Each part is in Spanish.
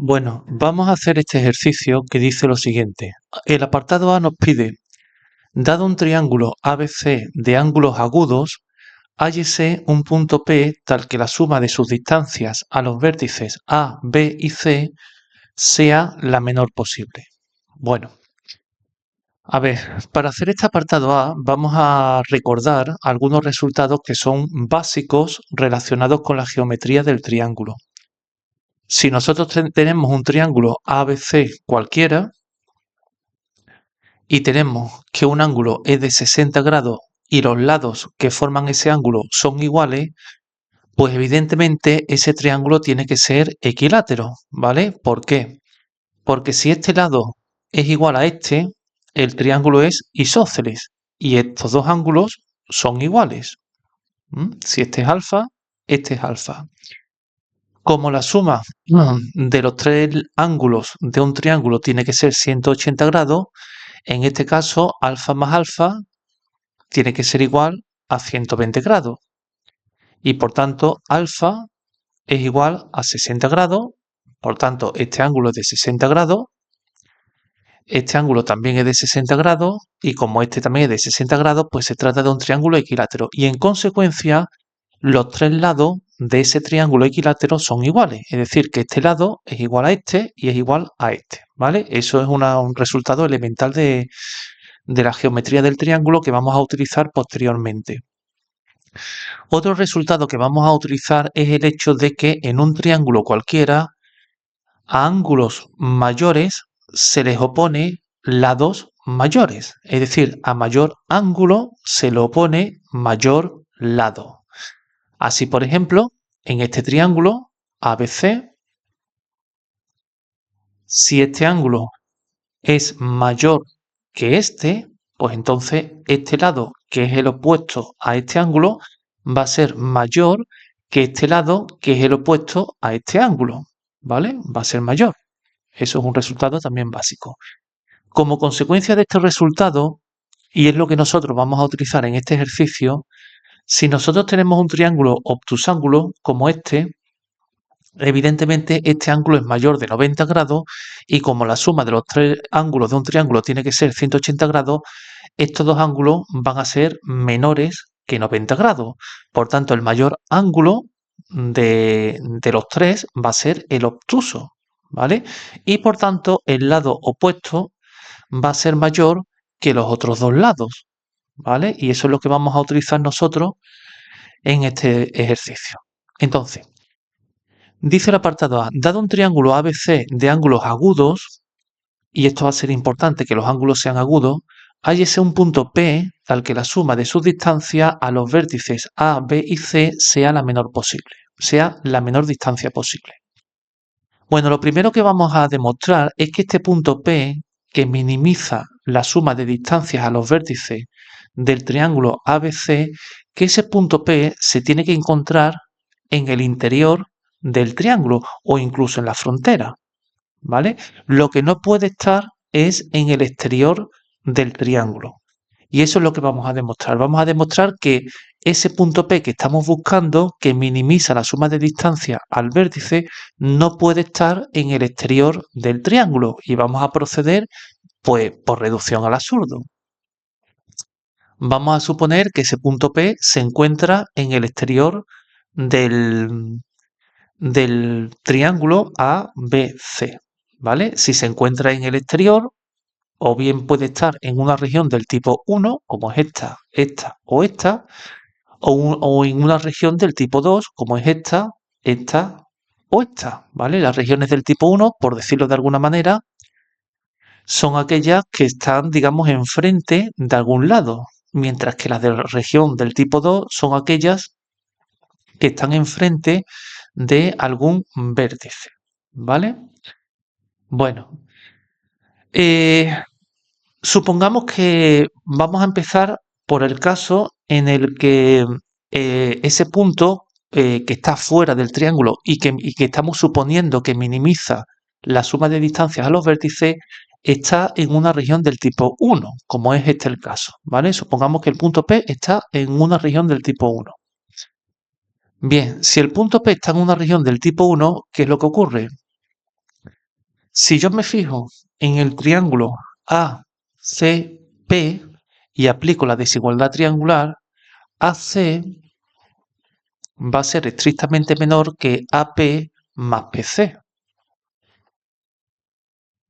Bueno, vamos a hacer este ejercicio que dice lo siguiente. El apartado A nos pide, dado un triángulo ABC de ángulos agudos, hállese un punto P tal que la suma de sus distancias a los vértices A, B y C sea la menor posible. Bueno, a ver, para hacer este apartado A vamos a recordar algunos resultados que son básicos relacionados con la geometría del triángulo. Si nosotros tenemos un triángulo ABC cualquiera y tenemos que un ángulo es de 60 grados y los lados que forman ese ángulo son iguales, pues evidentemente ese triángulo tiene que ser equilátero, ¿vale? ¿Por qué? Porque si este lado es igual a este, el triángulo es isósceles y estos dos ángulos son iguales. Si este es alfa. Como la suma de los tres ángulos de un triángulo tiene que ser 180 grados, en este caso alfa más alfa tiene que ser igual a 120 grados. Y por tanto alfa es igual a 60 grados. Por tanto, este ángulo es de 60 grados. Este ángulo también es de 60 grados. Y como este también es de 60 grados, pues se trata de un triángulo equilátero. Y en consecuencia, los tres lados de ese triángulo equilátero son iguales. Es decir, que este lado es igual a este y es igual a este. ¿Vale? Eso es un resultado elemental de la geometría del triángulo que vamos a utilizar posteriormente. Otro resultado que vamos a utilizar es el hecho de que en un triángulo cualquiera a ángulos mayores se les opone lados mayores, es decir, a mayor ángulo se le opone mayor lado. Así, por ejemplo, en este triángulo ABC, si este ángulo es mayor que este, pues entonces este lado, que es el opuesto a este ángulo, va a ser mayor que este lado, que es el opuesto a este ángulo, ¿vale? Va a ser mayor. Eso es un resultado también básico. Como consecuencia de este resultado, y es lo que nosotros vamos a utilizar en este ejercicio, si nosotros tenemos un triángulo obtusángulo como este, evidentemente este ángulo es mayor de 90 grados y como la suma de los tres ángulos de un triángulo tiene que ser 180 grados, estos dos ángulos van a ser menores que 90 grados. Por tanto, el mayor ángulo de los tres va a ser el obtuso, ¿vale? Y por tanto, el lado opuesto va a ser mayor que los otros dos lados, ¿vale? Y eso es lo que vamos a utilizar nosotros en este ejercicio. Entonces, dice el apartado A, dado un triángulo ABC de ángulos agudos, y esto va a ser importante que los ángulos sean agudos, hállese un punto P tal que la suma de sus distancias a los vértices A, B y C sea la menor posible, sea la menor distancia posible. Bueno, lo primero que vamos a demostrar es que este punto P, que minimiza la suma de distancias a los vértices del triángulo ABC, que ese punto P se tiene que encontrar en el interior del triángulo o incluso en la frontera, ¿vale? Lo que no puede estar es en el exterior del triángulo. Y eso es lo que vamos a demostrar. Vamos a demostrar que ese punto P que estamos buscando, que minimiza la suma de distancia al vértice, no puede estar en el exterior del triángulo. Y vamos a proceder, pues, por reducción al absurdo. Vamos a suponer que ese punto P se encuentra en el exterior del triángulo ABC, ¿vale? Si se encuentra en el exterior, o bien puede estar en una región del tipo 1, como es esta o esta, o en una región del tipo 2, como es esta o esta, ¿vale? Las regiones del tipo 1, por decirlo de alguna manera, son aquellas que están, digamos, enfrente de algún lado, mientras que las de la región del tipo 2 son aquellas que están enfrente de algún vértice, ¿vale? Bueno, supongamos que vamos a empezar por el caso en el que ese punto que está fuera del triángulo y que estamos suponiendo que minimiza la suma de distancias a los vértices está en una región del tipo 1, como es este el caso, ¿vale? Supongamos que el punto P está en una región del tipo 1. Bien, si el punto P está en una región del tipo 1, ¿qué es lo que ocurre? Si yo me fijo en el triángulo ACP y aplico la desigualdad triangular, AC va a ser estrictamente menor que AP más PC.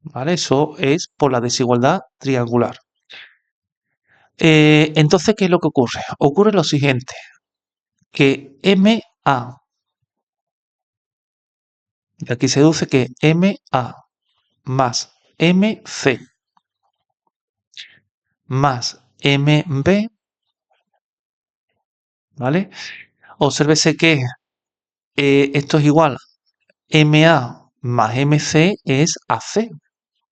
¿Vale? Eso es por la desigualdad triangular. Entonces, ¿qué es lo que ocurre? Ocurre lo siguiente, que MA, de aquí se deduce que MA más MC más MB, ¿vale? Obsérvese que esto es igual, MA más MC es AC,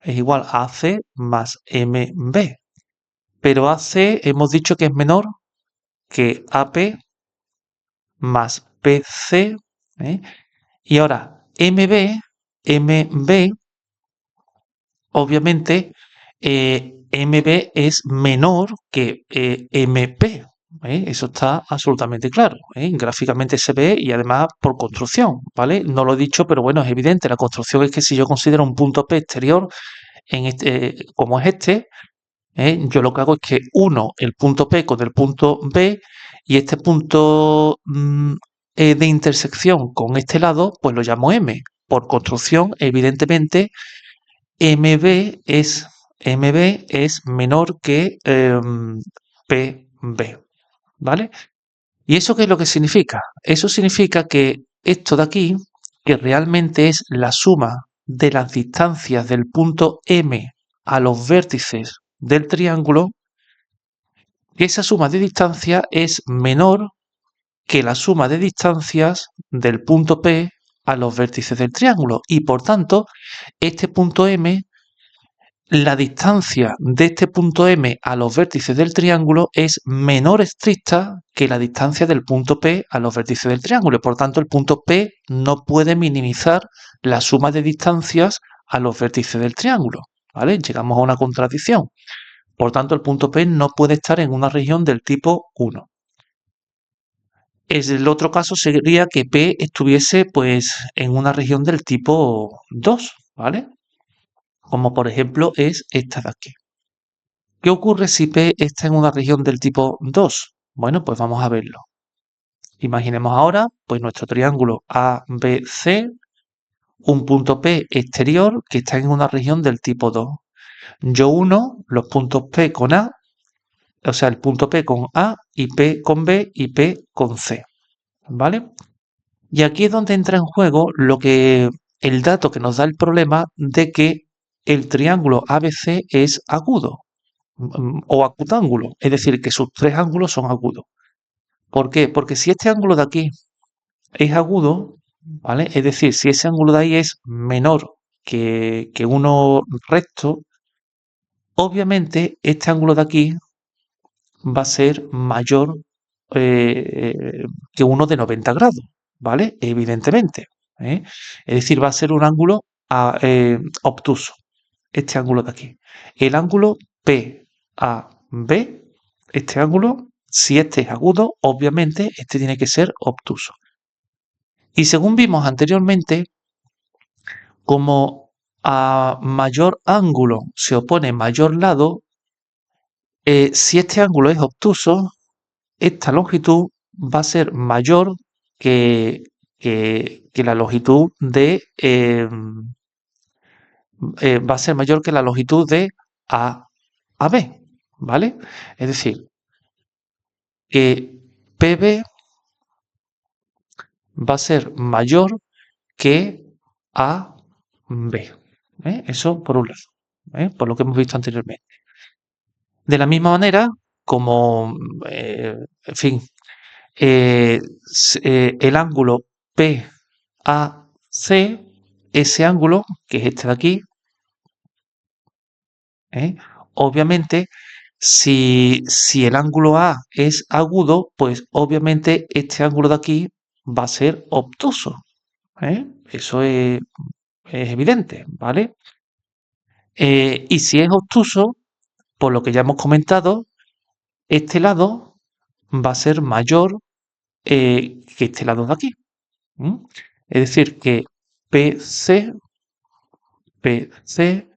es igual a AC más MB, pero AC hemos dicho que es menor que AP más PC, ¿eh? Y ahora MB, obviamente, MB es menor que MP. Eso está absolutamente claro. Gráficamente se ve y además por construcción, ¿vale? No lo he dicho, pero bueno, es evidente. La construcción es que si yo considero un punto P exterior en como es este, yo lo que hago es que uno el punto P con el punto B y este punto de intersección con este lado, pues lo llamo M. Por construcción, evidentemente, MB es menor que PB, ¿vale? ¿Y eso qué es lo que significa? Eso significa que esto de aquí, que realmente es la suma de las distancias del punto M a los vértices del triángulo, que esa suma de distancia es menor que la suma de distancias del punto P a los vértices del triángulo. Y por tanto, este punto M, la distancia de este punto M a los vértices del triángulo es menor estricta que la distancia del punto P a los vértices del triángulo. Y por tanto, el punto P no puede minimizar la suma de distancias a los vértices del triángulo. ¿Vale? Llegamos a una contradicción. Por tanto, el punto P no puede estar en una región del tipo 1. El otro caso sería que P estuviese pues en una región del tipo 2, ¿vale? Como por ejemplo es esta de aquí. ¿Qué ocurre si P está en una región del tipo 2? Bueno, pues vamos a verlo. Imaginemos ahora pues nuestro triángulo ABC, un punto P exterior que está en una región del tipo 2. Yo uno los puntos P con A, o sea, el punto P con A y P con B y P con C, ¿vale? Y aquí es donde entra en juego el dato que nos da el problema de que el triángulo ABC es agudo o acutángulo, es decir, que sus tres ángulos son agudos. ¿Por qué? Porque si este ángulo de aquí es agudo, ¿vale? Es decir, si ese ángulo de ahí es menor que uno recto, obviamente este ángulo de aquí va a ser mayor que uno de 90 grados, ¿vale? Evidentemente. ¿eh? Es decir, va a ser un ángulo obtuso, este ángulo de aquí. El ángulo PAB, este ángulo, si este es agudo, obviamente este tiene que ser obtuso. Y según vimos anteriormente, como a mayor ángulo se opone mayor lado, si este ángulo es obtuso, esta longitud va a ser mayor que, que la longitud de va a ser mayor que la longitud de A B, ¿vale? Es decir, que PB va a ser mayor que AB. Eso por un lado, por lo que hemos visto anteriormente. De la misma manera, como, en fin, el ángulo PAC, ese ángulo, que es este de aquí, obviamente, si el ángulo A es agudo, pues obviamente este ángulo de aquí va a ser obtuso. Eso es evidente, ¿vale? Y si es obtuso, por lo que ya hemos comentado, este lado va a ser mayor que este lado de aquí. Es decir, que PC PC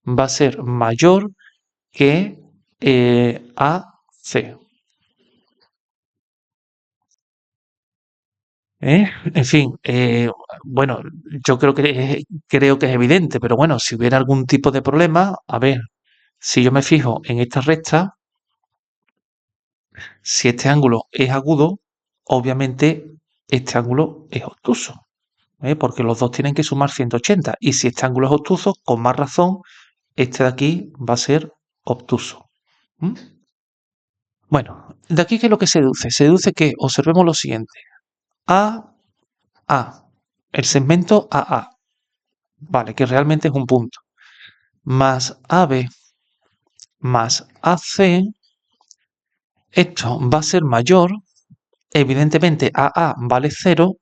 va a ser mayor que AC. ¿Eh? En fin, bueno, yo creo que es evidente, pero bueno, si hubiera algún tipo de problema, a ver, si yo me fijo en esta recta, si este ángulo es agudo, obviamente este ángulo es obtuso, porque los dos tienen que sumar 180. Y si este ángulo es obtuso, con más razón, este de aquí va a ser obtuso. ¿Mm? Bueno, de aquí, ¿qué es lo que se deduce? Se deduce que, observemos lo siguiente, A, el segmento AA, vale, que realmente es un punto, más AB más AC, esto va a ser mayor, evidentemente AA vale 0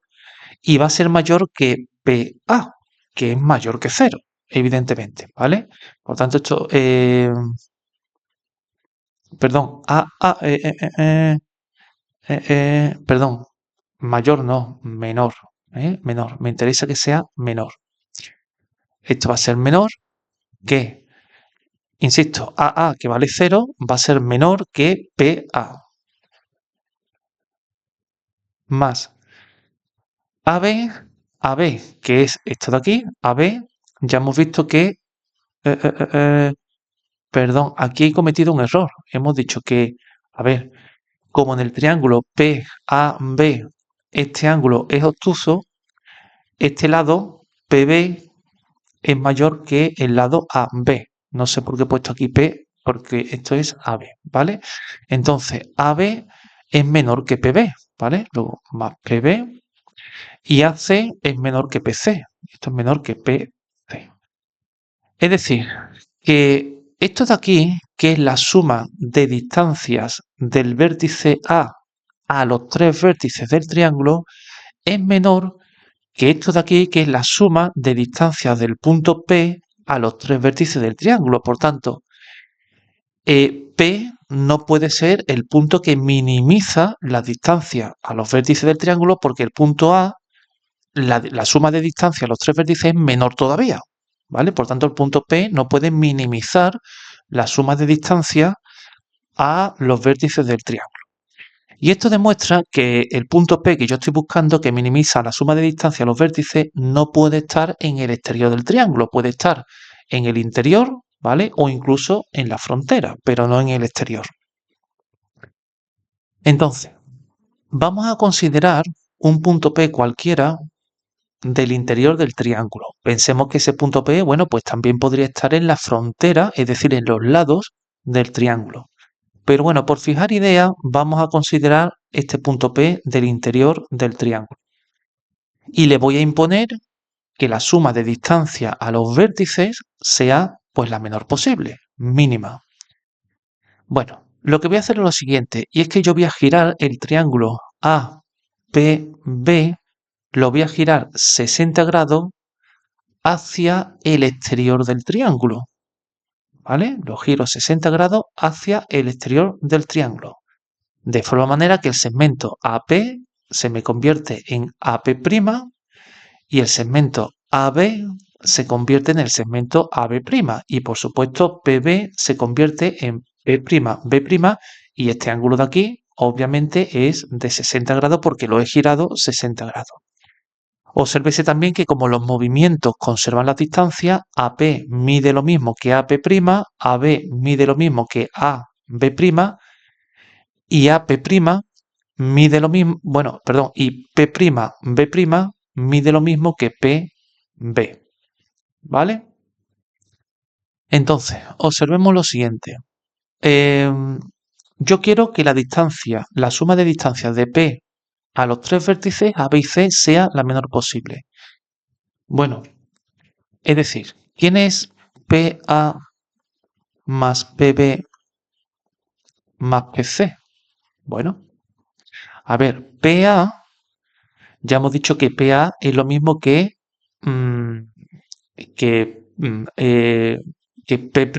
y va a ser mayor que PA, que es mayor que 0, evidentemente, ¿vale? Por tanto, esto, perdón, perdón, mayor no, menor, menor, me interesa que sea menor. Esto va a ser menor que, insisto, AA, que vale 0, va a ser menor que PA, más AB, AB, que es esto de aquí, AB, ya hemos visto que, eh, eh, eh, eh, perdón, aquí he cometido un error. Hemos dicho que, a ver, como en el triángulo PAB este ángulo es obtuso, este lado PB es mayor que el lado AB. No sé por qué he puesto aquí P, porque esto es AB, ¿vale? Entonces, AB es menor que PB, ¿vale? Luego, más PB y AC es menor que PC. Esto es menor que PC. Es decir, que esto de aquí, que es la suma de distancias del vértice A los tres vértices del triángulo, es menor que esto de aquí, que es la suma de distancias del punto P a los tres vértices del triángulo. Por tanto, P no puede ser el punto que minimiza la distancia a los vértices del triángulo porque el punto A, la suma de distancia a los tres vértices es menor todavía, ¿vale? Por tanto, el punto P no puede minimizar la suma de distancia a los vértices del triángulo. Y esto demuestra que el punto P que yo estoy buscando, que minimiza la suma de distancia a los vértices, no puede estar en el exterior del triángulo, puede estar en el interior, ¿vale? O incluso en la frontera, pero no en el exterior. Entonces, vamos a considerar un punto P cualquiera del interior del triángulo. Pensemos que ese punto P, bueno, pues también podría estar en la frontera, es decir, en los lados del triángulo. Pero bueno, por fijar idea, vamos a considerar este punto P del interior del triángulo. Y le voy a imponer que la suma de distancia a los vértices sea pues la menor posible, mínima. Bueno, lo que voy a hacer es lo siguiente, y es que yo voy a girar el triángulo APB, lo voy a girar 60 grados hacia el exterior del triángulo, ¿vale? Lo giro 60 grados hacia el exterior del triángulo, de forma manera que el segmento AP se me convierte en AP' y el segmento AB se convierte en el segmento AB' y por supuesto PB se convierte en P', B' y este ángulo de aquí obviamente es de 60 grados porque lo he girado 60 grados. Obsérvese también que como los movimientos conservan las distancias, AP mide lo mismo que AP', AB mide lo mismo que AB' y AP' mide lo mismo, bueno, perdón, y P', B' mide lo mismo que PB, ¿vale? Entonces, observemos lo siguiente. Yo quiero que la distancia, la suma de distancias de P a los tres vértices A, B y C sea la menor posible. Bueno, es decir, ¿quién es PA más PB más PC? Bueno, a ver, PA, ya hemos dicho que PA es lo mismo mm, que, mm, eh, que P',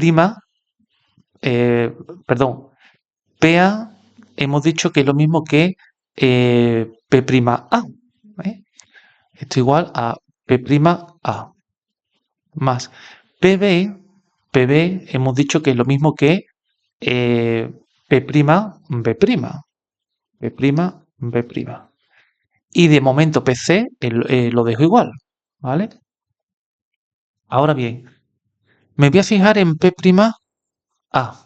eh, perdón, PA hemos dicho que es lo mismo que P'A. ¿eh? Esto igual a P'A. más PB, PB hemos dicho que es lo mismo que P', B', P', B'. Y de momento PC lo dejo igual, ¿vale? Ahora bien, me voy a fijar en P' A,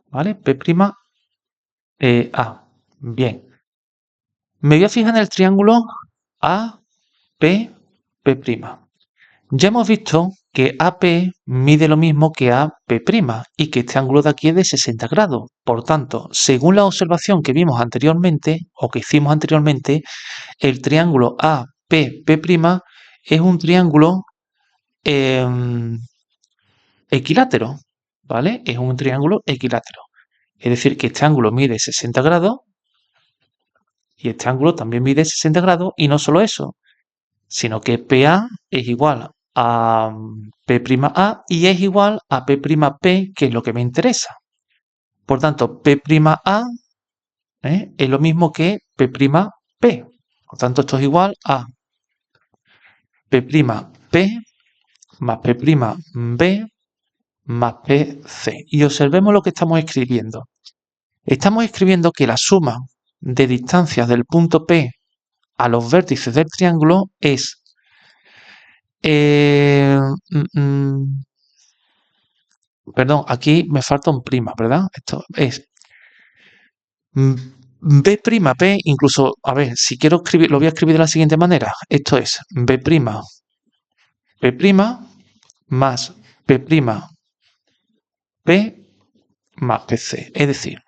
¿vale? P' A. Bien. Me voy a fijar en el triángulo A, P, P'. Ya hemos visto que AP mide lo mismo que AP' y que este ángulo de aquí es de 60 grados. Por tanto, según la observación que vimos anteriormente o que hicimos anteriormente, el triángulo APP' es un triángulo equilátero, ¿vale? Es un triángulo equilátero. Es decir, que este ángulo mide 60 grados y este ángulo también mide 60 grados y no solo eso, sino que PA es igual a P'A y es igual a P'P, que es lo que me interesa. Por tanto, P'A es lo mismo que P'P. Por tanto, esto es igual a P'P más P'B más PC. Y observemos lo que estamos escribiendo. Estamos escribiendo que la suma de distancias del punto P a los vértices del triángulo es eh, mm, mm, perdón, aquí me falta un prima, ¿verdad? Esto es B'P, incluso, a ver, si quiero escribir, lo voy a escribir de la siguiente manera. Esto es B'P' más P' P más PC. Es decir,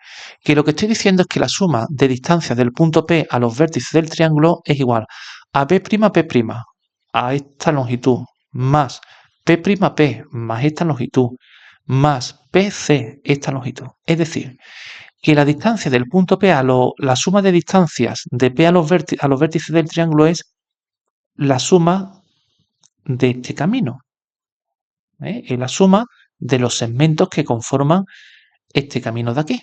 que lo que estoy diciendo es que la suma de distancias del punto P a los vértices del triángulo es igual a P', a esta longitud, más P' más esta longitud, más PC, esta longitud. Es decir, que la distancia del punto P la suma de distancias de P a los vértices del triángulo es la suma de este camino. Es la suma de los segmentos que conforman este camino de aquí.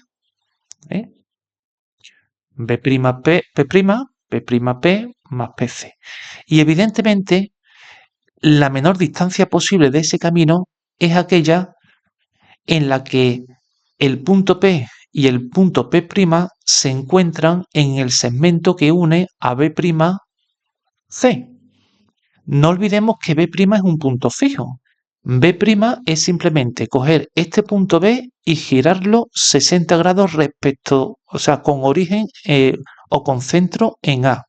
B'P, P', P' más PC. Y evidentemente, la menor distancia posible de ese camino es aquella en la que el punto P y el punto P' se encuentran en el segmento que une a B', C. No olvidemos que B' es un punto fijo. B' es simplemente coger este punto B y girarlo 60 grados respecto, o sea, con origen o con centro en A.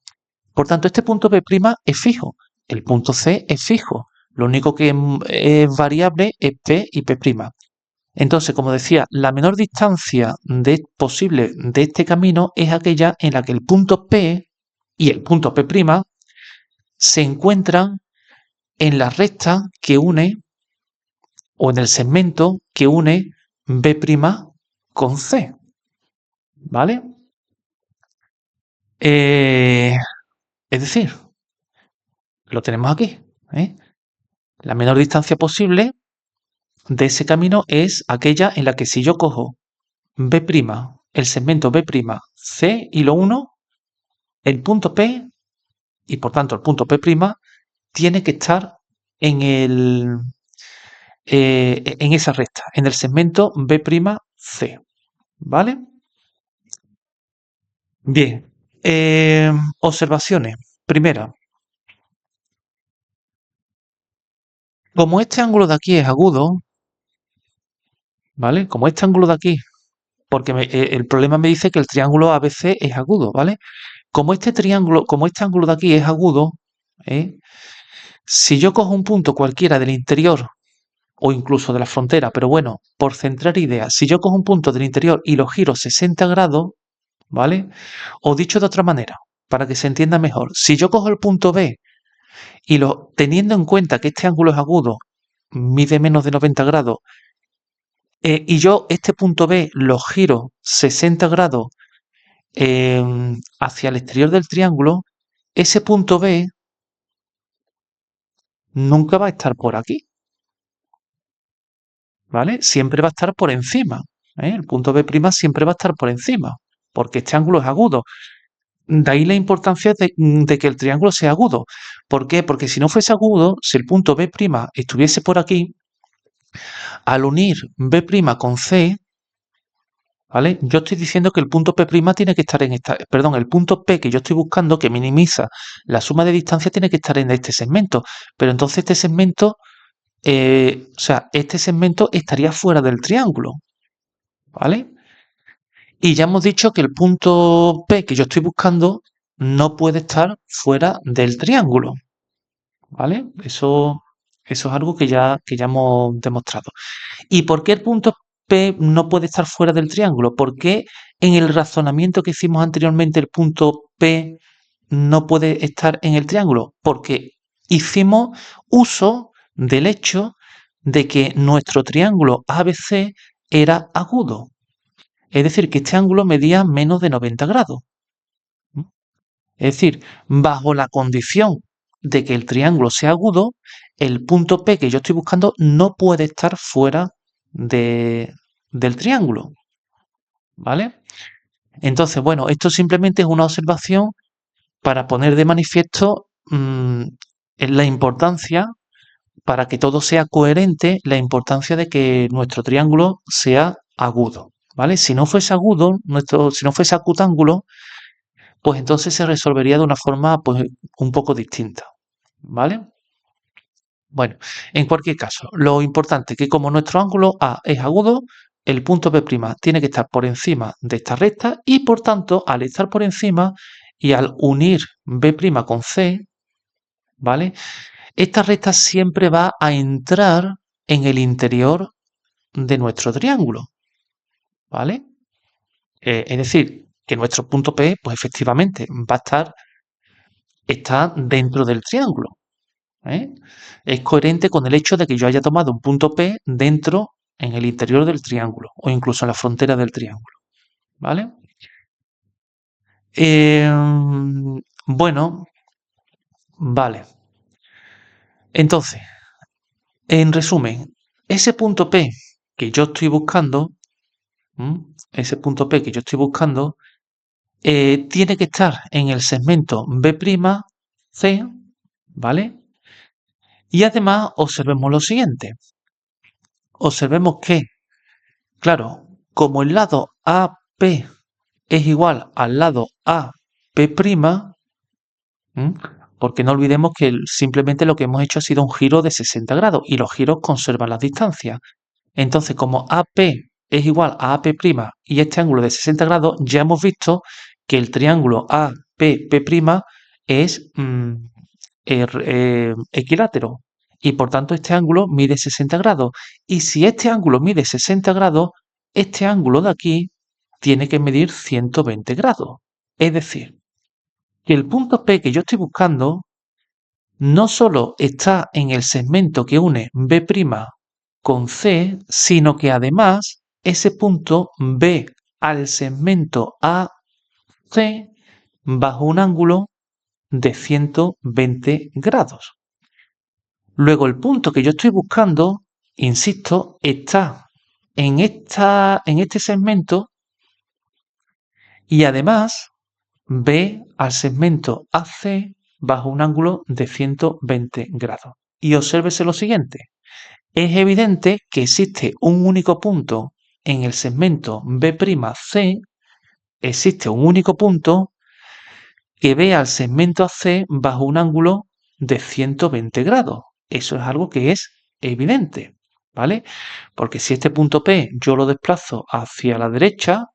Por tanto, este punto B' es fijo. El punto C es fijo. Lo único que es variable es P y P'. Entonces, como decía, la menor distancia posible de este camino es aquella en la que el punto P y el punto P' se encuentran en la recta que une o en el segmento que une B' con C. ¿Vale? Es decir, lo tenemos aquí. La menor distancia posible de ese camino es aquella en la que si yo cojo B', el segmento B', C y lo uno, el punto P y por tanto el punto P' tiene que estar en en esa recta, en el segmento B', C. ¿Vale? Bien. Observaciones. Primera, como este ángulo de aquí es agudo, ¿vale? Como este ángulo de aquí, porque el problema me dice que el triángulo ABC es agudo, ¿vale? Como este ángulo de aquí es agudo, ¿eh? Si yo cojo un punto cualquiera del interior o incluso de la frontera, pero bueno, por centrar ideas, si yo cojo un punto del interior y lo giro 60 grados, ¿vale? O dicho de otra manera, para que se entienda mejor, si yo cojo el punto B y teniendo en cuenta que este ángulo es agudo, mide menos de 90 grados, y yo este punto B lo giro 60 grados hacia el exterior del triángulo, ese punto B nunca va a estar por aquí, ¿vale? Siempre va a estar por encima. El punto B' siempre va a estar por encima, porque este ángulo es agudo. De ahí la importancia de que el triángulo sea agudo. ¿Por qué? Porque si no fuese agudo, si el punto B' estuviese por aquí, al unir B' con C, ¿vale? Yo estoy diciendo que el punto P' tiene que estar en esta, perdón, el punto P que yo estoy buscando, que minimiza la suma de distancia, tiene que estar en este segmento. Pero entonces este segmento, o sea, este segmento estaría fuera del triángulo, ¿vale? Y ya hemos dicho que el punto P que yo estoy buscando no puede estar fuera del triángulo, ¿vale? Eso es algo que ya hemos demostrado. ¿Y por qué el punto P no puede estar fuera del triángulo? ¿Por qué en el razonamiento que hicimos anteriormente el punto P no puede estar en el triángulo? Porque hicimos uso del hecho de que nuestro triángulo ABC era agudo. Es decir, que este ángulo medía menos de 90 grados. Es decir, bajo la condición de que el triángulo sea agudo, el punto P que yo estoy buscando no puede estar fuera del triángulo, ¿vale? Entonces, bueno, esto simplemente es una observación para poner de manifiesto la importancia, para que todo sea coherente, la importancia de que nuestro triángulo sea agudo, ¿vale? Si no fuese agudo, si no fuese acutángulo, pues entonces se resolvería de una forma pues, un poco distinta, ¿vale? Bueno, en cualquier caso, lo importante es que como nuestro ángulo A es agudo, el punto P' tiene que estar por encima de esta recta y por tanto, al estar por encima y al unir B' con C, ¿vale? Esta recta siempre va a entrar en el interior de nuestro triángulo, ¿vale? Es decir, que nuestro punto P, pues efectivamente, está dentro del triángulo. ¿Eh? Es coherente con el hecho de que yo haya tomado un punto P dentro, en el interior del triángulo, o incluso en la frontera del triángulo, ¿vale? Bueno, vale. Entonces, en resumen, ese punto P que yo estoy buscando, ese punto P que yo estoy buscando, tiene que estar en el segmento B'C, ¿vale? Y además observemos lo siguiente. Observemos que, claro, como el lado AP es igual al lado AP', ¿m? Porque no olvidemos que simplemente lo que hemos hecho ha sido un giro de 60 grados y los giros conservan las distancias. Entonces, como AP es igual a AP' y este ángulo de 60 grados, ya hemos visto que el triángulo APP' es equilátero y por tanto este ángulo mide 60 grados. Y si este ángulo mide 60 grados, este ángulo de aquí tiene que medir 120 grados. Es decir, que el punto P que yo estoy buscando no solo está en el segmento que une B' con C, sino que además ese punto ve al segmento AC bajo un ángulo de 120 grados. Luego el punto que yo estoy buscando, insisto, está en este segmento y además ve al segmento AC bajo un ángulo de 120 grados. Y obsérvese lo siguiente. Es evidente que existe un único punto en el segmento B'C, existe un único punto que ve al segmento AC bajo un ángulo de 120 grados. Eso es algo que es evidente, ¿vale? Porque si este punto P yo lo desplazo hacia la derecha,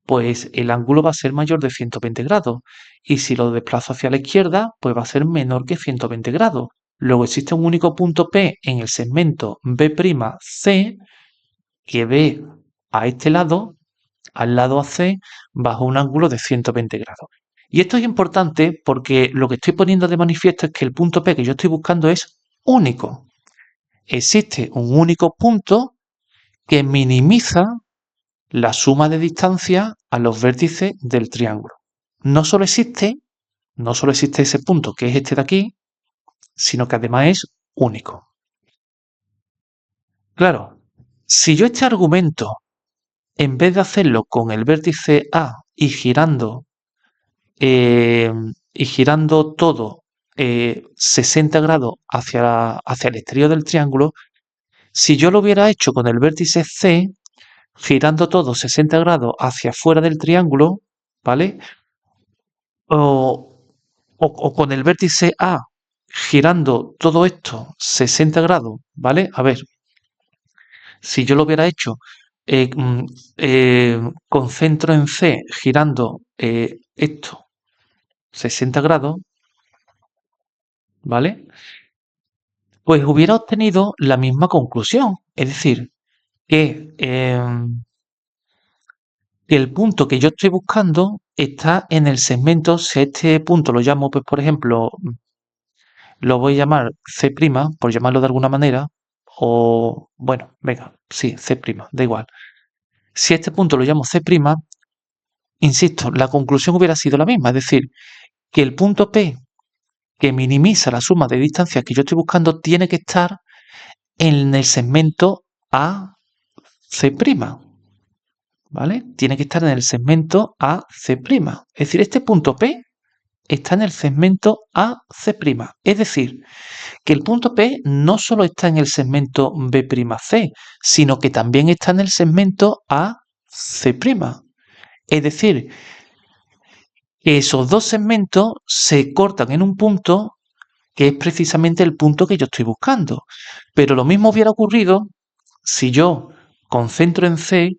pues el ángulo va a ser mayor de 120 grados. Y si lo desplazo hacia la izquierda, pues va a ser menor que 120 grados. Luego existe un único punto P en el segmento B'C que ve a este lado, al lado AC, bajo un ángulo de 120 grados. Y esto es importante porque lo que estoy poniendo de manifiesto es que el punto P que yo estoy buscando es único. Existe un único punto que minimiza la suma de distancia a los vértices del triángulo. No solo existe, no solo existe ese punto que es este de aquí, sino que además es único. Claro, si yo este argumento, en vez de hacerlo con el vértice A y girando y girando todo 60 grados hacia el exterior del triángulo, si yo lo hubiera hecho con el vértice C, girando todo 60 grados hacia afuera del triángulo, ¿vale? O con el vértice A, girando todo esto 60 grados, ¿vale? A ver, si yo lo hubiera hecho eh, mm, con centro en C, girando esto 60 grados, ¿vale? Pues hubiera obtenido la misma conclusión. Es decir, que el punto que yo estoy buscando está en el segmento, si a este punto lo llamo, pues por ejemplo, lo voy a llamar C', por llamarlo de alguna manera, o bueno, venga, sí, C', da igual. Si a este punto lo llamo C', insisto, la conclusión hubiera sido la misma, es decir, que el punto P que minimiza la suma de distancias que yo estoy buscando tiene que estar en el segmento AC', ¿vale? Tiene que estar en el segmento AC'. Es decir, este punto P está en el segmento AC'. Es decir, que el punto P no solo está en el segmento B'C, sino que también está en el segmento AC'. Es decir, que esos dos segmentos se cortan en un punto que es precisamente el punto que yo estoy buscando. Pero lo mismo hubiera ocurrido si yo concentro en C,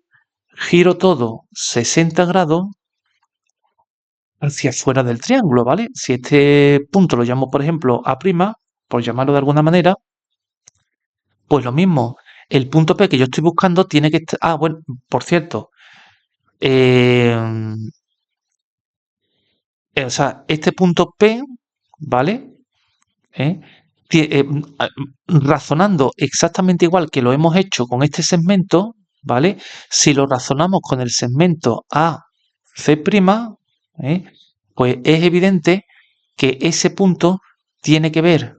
giro todo 60 grados hacia afuera del triángulo, ¿vale? Si este punto lo llamo, por ejemplo, A', por llamarlo de alguna manera, pues lo mismo, el punto P que yo estoy buscando tiene que estar... Ah, bueno, por cierto, eh, o sea, este punto P, ¿vale? ¿Eh? Razonando exactamente igual que lo hemos hecho con este segmento, ¿vale? Si lo razonamos con el segmento AC', ¿eh? Pues es evidente que ese punto tiene que ver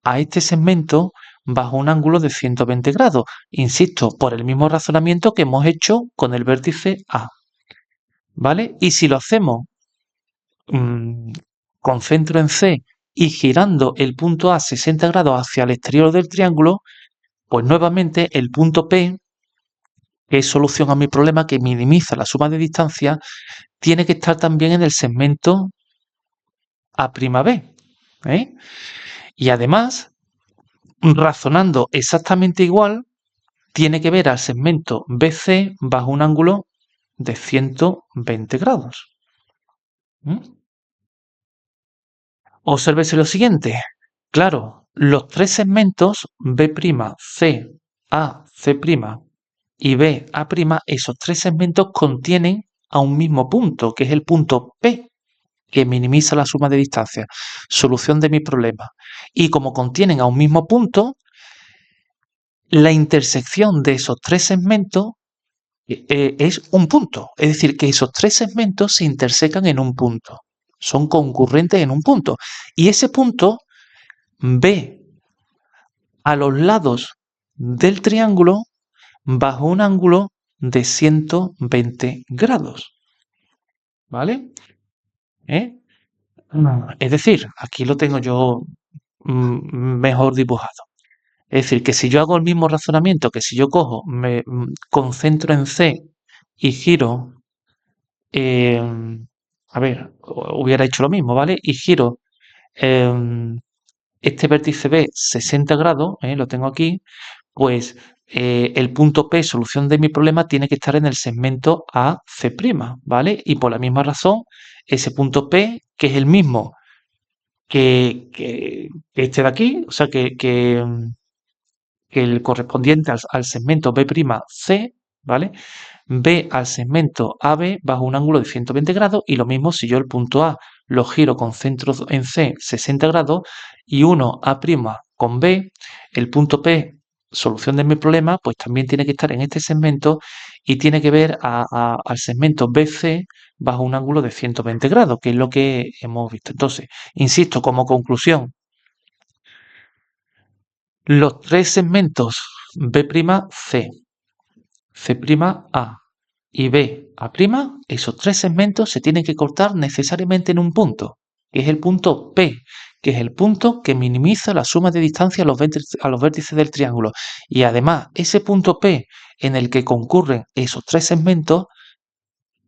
a este segmento bajo un ángulo de 120 grados. Insisto, por el mismo razonamiento que hemos hecho con el vértice A, ¿vale? Y si lo hacemos mm, con centro en C y girando el punto A 60 grados hacia el exterior del triángulo, pues nuevamente el punto P, que es solución a mi problema, que minimiza la suma de distancia, tiene que estar también en el segmento A'B. ¿eh? Y además, razonando exactamente igual, tiene que ver al segmento BC bajo un ángulo de 120 grados. Obsérvese lo siguiente. Claro, los tres segmentos B', C, A, C' y B, A', esos tres segmentos contienen a un mismo punto, que es el punto P, que minimiza la suma de distancia. Solución de mi problema. Y como contienen a un mismo punto, la intersección de esos tres segmentos es un punto. Es decir, que esos tres segmentos se intersecan en un punto. Son concurrentes en un punto. Y ese punto ve a los lados del triángulo bajo un ángulo de 120 grados. ¿Vale? ¿Eh? Es decir, aquí lo tengo yo mejor dibujado. Es decir, que si yo hago el mismo razonamiento, que si yo cojo, me concentro en C y giro, eh, a ver, hubiera hecho lo mismo, ¿vale? Y giro este vértice B 60 grados, lo tengo aquí, pues el punto P, solución de mi problema, tiene que estar en el segmento AC', ¿vale? Y por la misma razón, ese punto P, que es el mismo que este de aquí, o sea, que el correspondiente al segmento B'C, ¿vale? Ve al segmento AB bajo un ángulo de 120 grados y lo mismo si yo el punto A lo giro con centro en C 60 grados y uno A' con B, el punto P, solución de mi problema, pues también tiene que estar en este segmento y tiene que ver al segmento BC bajo un ángulo de 120 grados, que es lo que hemos visto. Entonces, insisto, como conclusión, los tres segmentos B', C, C'A y BA', esos tres segmentos se tienen que cortar necesariamente en un punto, que es el punto P, que es el punto que minimiza la suma de distancia a los vértices del triángulo. Y además, ese punto P en el que concurren esos tres segmentos,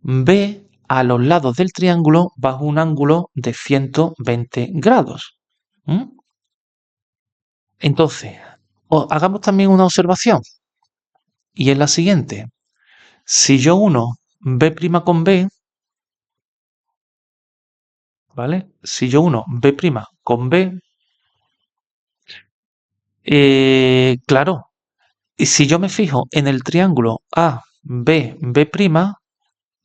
ve a los lados del triángulo bajo un ángulo de 120 grados. ¿Mm? Entonces, hagamos también una observación, y es la siguiente. Si yo uno B' con B, ¿vale? Si yo uno B' con B, claro, y si yo me fijo en el triángulo AB,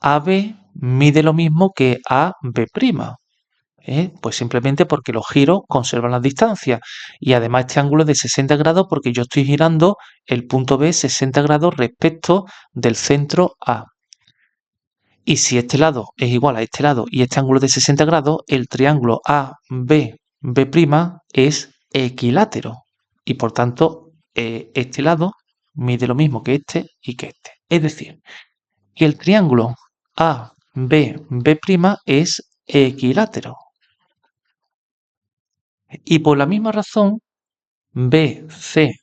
AB mide lo mismo que AB'. Pues simplemente porque los giros conservan las distancias y además este ángulo es de 60 grados porque yo estoy girando el punto B 60 grados respecto del centro A. Y si este lado es igual a este lado y este ángulo es de 60 grados, el triángulo AB, B' es equilátero. Y por tanto, este lado mide lo mismo que este y que este. Es decir, que el triángulo AB, B' es equilátero. Y por la misma razón, BCC',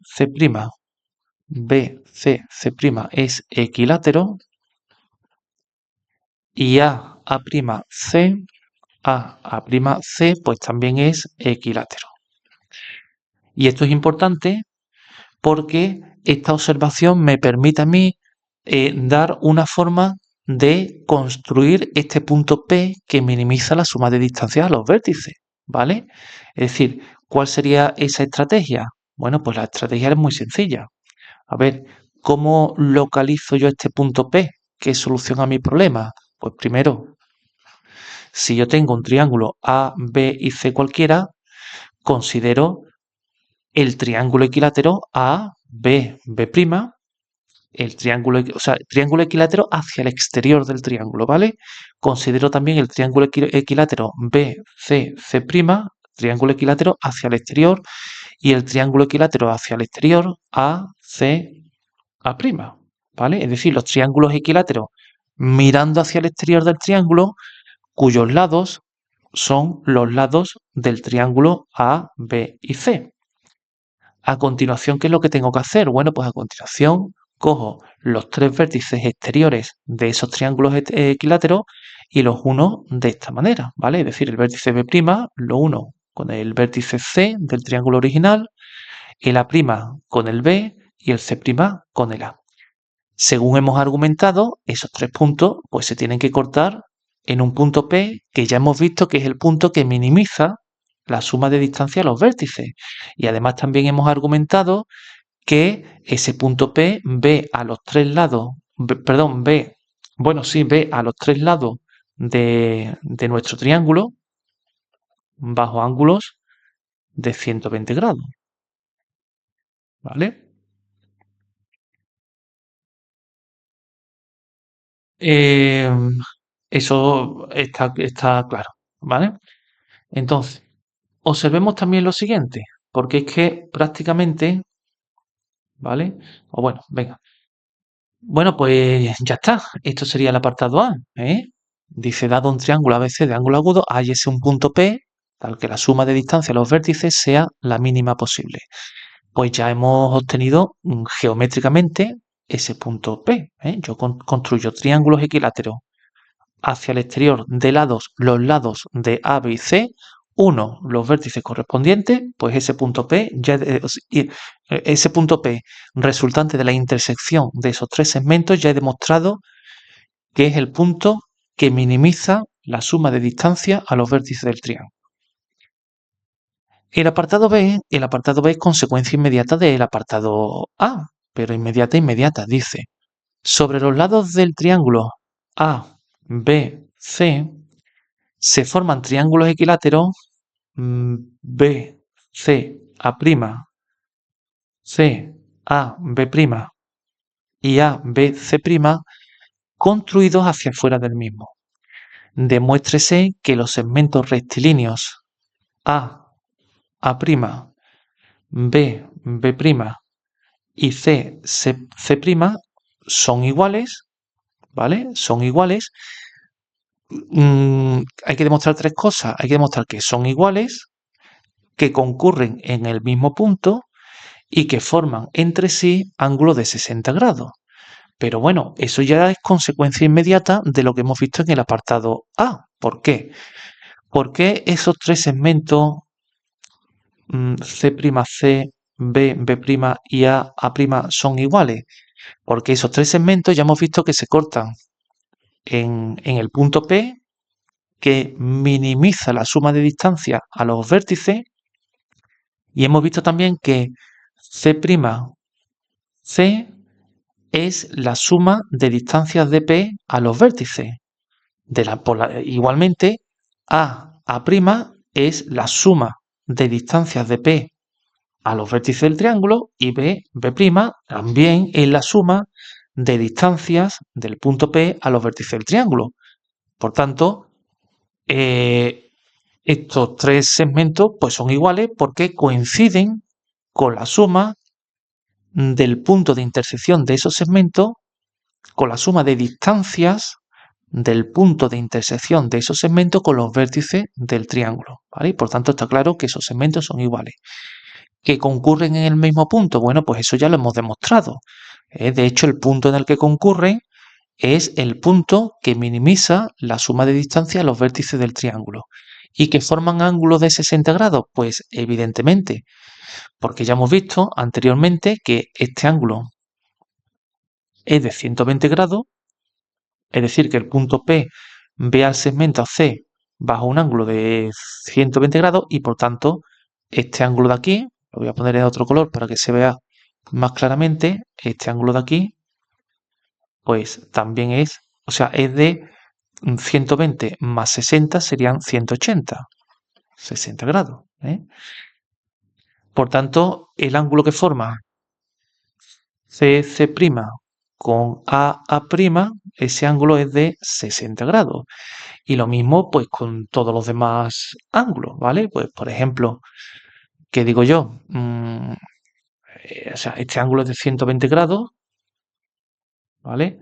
BCC' es equilátero y AA'C pues también es equilátero. Y esto es importante porque esta observación me permite a mí dar una forma de construir este punto P que minimiza la suma de distancias a los vértices, ¿vale? Es decir, ¿cuál sería esa estrategia? Bueno, pues la estrategia es muy sencilla. A ver, ¿cómo localizo yo este punto P? ¿Qué solución a mi problema? Pues primero, si yo tengo un triángulo A, B y C cualquiera, considero el triángulo equilátero A, B, B', el triángulo, o sea, triángulo equilátero hacia el exterior del triángulo, ¿vale? Considero también el triángulo equilátero B, C, C', triángulo equilátero hacia el exterior y el triángulo equilátero hacia el exterior A, C, A', ¿vale? Es decir, los triángulos equiláteros mirando hacia el exterior del triángulo cuyos lados son los lados del triángulo A, B y C. A continuación, ¿qué es lo que tengo que hacer? Bueno, pues a continuación cojo los tres vértices exteriores de esos triángulos equiláteros y los uno de esta manera, ¿vale? Es decir, el vértice B' lo uno con el vértice C del triángulo original, el A' con el B y el C' con el A. Según hemos argumentado, esos tres puntos pues se tienen que cortar en un punto P que ya hemos visto que es el punto que minimiza la suma de distancia a los vértices. Y además también hemos argumentado que ese punto P ve a los tres lados, perdón, ve a los tres lados de nuestro triángulo bajo ángulos de 120 grados, ¿vale? Eh, Eso está claro, ¿vale? Entonces, observemos también lo siguiente, porque es que prácticamente, ¿vale? O bueno, venga. Bueno, pues ya está. Esto sería el apartado A, ¿eh? Dice, dado un triángulo ABC de ángulo agudo, hállese un punto P tal que la suma de distancia a los vértices sea la mínima posible. Pues ya hemos obtenido geométricamente ese punto P, ¿eh? Yo construyo triángulos equiláteros hacia el exterior de lados, los lados de A, B y C, uno, los vértices correspondientes, pues ese punto P, ese punto P resultante de la intersección de esos tres segmentos ya he demostrado que es el punto que minimiza la suma de distancia a los vértices del triángulo. El apartado B es consecuencia inmediata del apartado A, pero inmediata, dice, sobre los lados del triángulo A, B, C, se forman triángulos equiláteros B, C, A', C, A, B' y A, B, C', construidos hacia afuera del mismo. Demuéstrese que los segmentos rectilíneos A, A', B, B' y C, C', son iguales, ¿vale? Son iguales. Hay que demostrar tres cosas. Hay que demostrar que son iguales, que concurren en el mismo punto y que forman entre sí ángulos de 60 grados. Pero bueno, eso ya es consecuencia inmediata de lo que hemos visto en el apartado A. ¿Por qué? Porque esos tres segmentos C', C, B, B' y A' son iguales. Porque esos tres segmentos ya hemos visto que se cortan en el punto P, que minimiza la suma de distancia a los vértices. Y hemos visto también que C', C es la suma de distancias de P a los vértices. Igualmente, A' es la suma de distancias de P a los vértices del triángulo y B' también es la suma de distancias del punto P a los vértices del triángulo. Por tanto, estos tres segmentos pues, son iguales porque coinciden con la suma del punto de intersección de esos segmentos con la suma de distancias del punto de intersección de esos segmentos con los vértices del triángulo, ¿vale? Y por tanto está claro que esos segmentos son iguales. ¿Que concurren en el mismo punto? Bueno, pues eso ya lo hemos demostrado. De hecho, el punto en el que concurren es el punto que minimiza la suma de distancia a los vértices del triángulo. ¿Y que forman ángulos de 60 grados? Pues evidentemente, porque ya hemos visto anteriormente que este ángulo es de 120 grados, es decir, que el punto P ve al segmento C bajo un ángulo de 120 grados y por tanto este ángulo de aquí, lo voy a poner en otro color para que se vea más claramente, este ángulo de aquí, pues también es, o sea, es de 120 más 60 serían 180, 60 grados. Por tanto, el ángulo que forma CC' con AA', ese ángulo es de 60 grados. Y lo mismo pues con todos los demás ángulos, ¿vale? Pues por ejemplo, ¿qué digo yo? O sea, este ángulo es de 120 grados, ¿vale?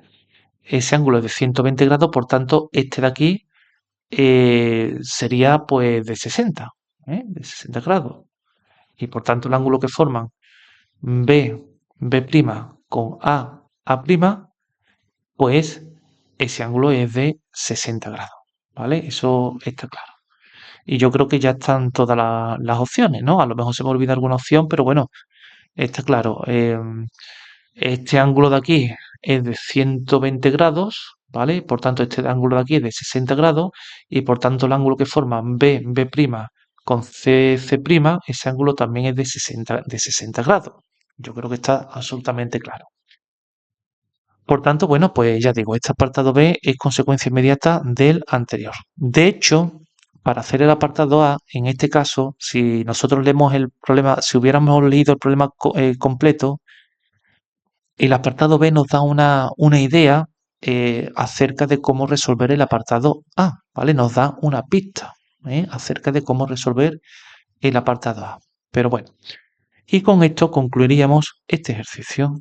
Ese ángulo es de 120 grados, por tanto, este de aquí sería pues de 60, de 60 grados. Y por tanto el ángulo que forman B' con A', pues ese ángulo es de 60 grados, ¿vale? Eso está claro. Y yo creo que ya están todas las opciones, ¿no? A lo mejor se me olvida alguna opción, pero bueno, está claro. Este ángulo de aquí es de 120 grados, ¿vale? Por tanto, este ángulo de aquí es de 60 grados y por tanto el ángulo que forman B' con C', ese ángulo también es de 60 grados. Yo creo que está absolutamente claro. Por tanto, bueno, pues ya digo, este apartado B es consecuencia inmediata del anterior. De hecho, para hacer el apartado A, en este caso, si nosotros leemos el problema, si hubiéramos leído el problema completo, el apartado B nos da una idea acerca de cómo resolver el apartado A, ¿vale? Nos da una pista acerca de cómo resolver el apartado A. Pero bueno, y con esto concluiríamos este ejercicio.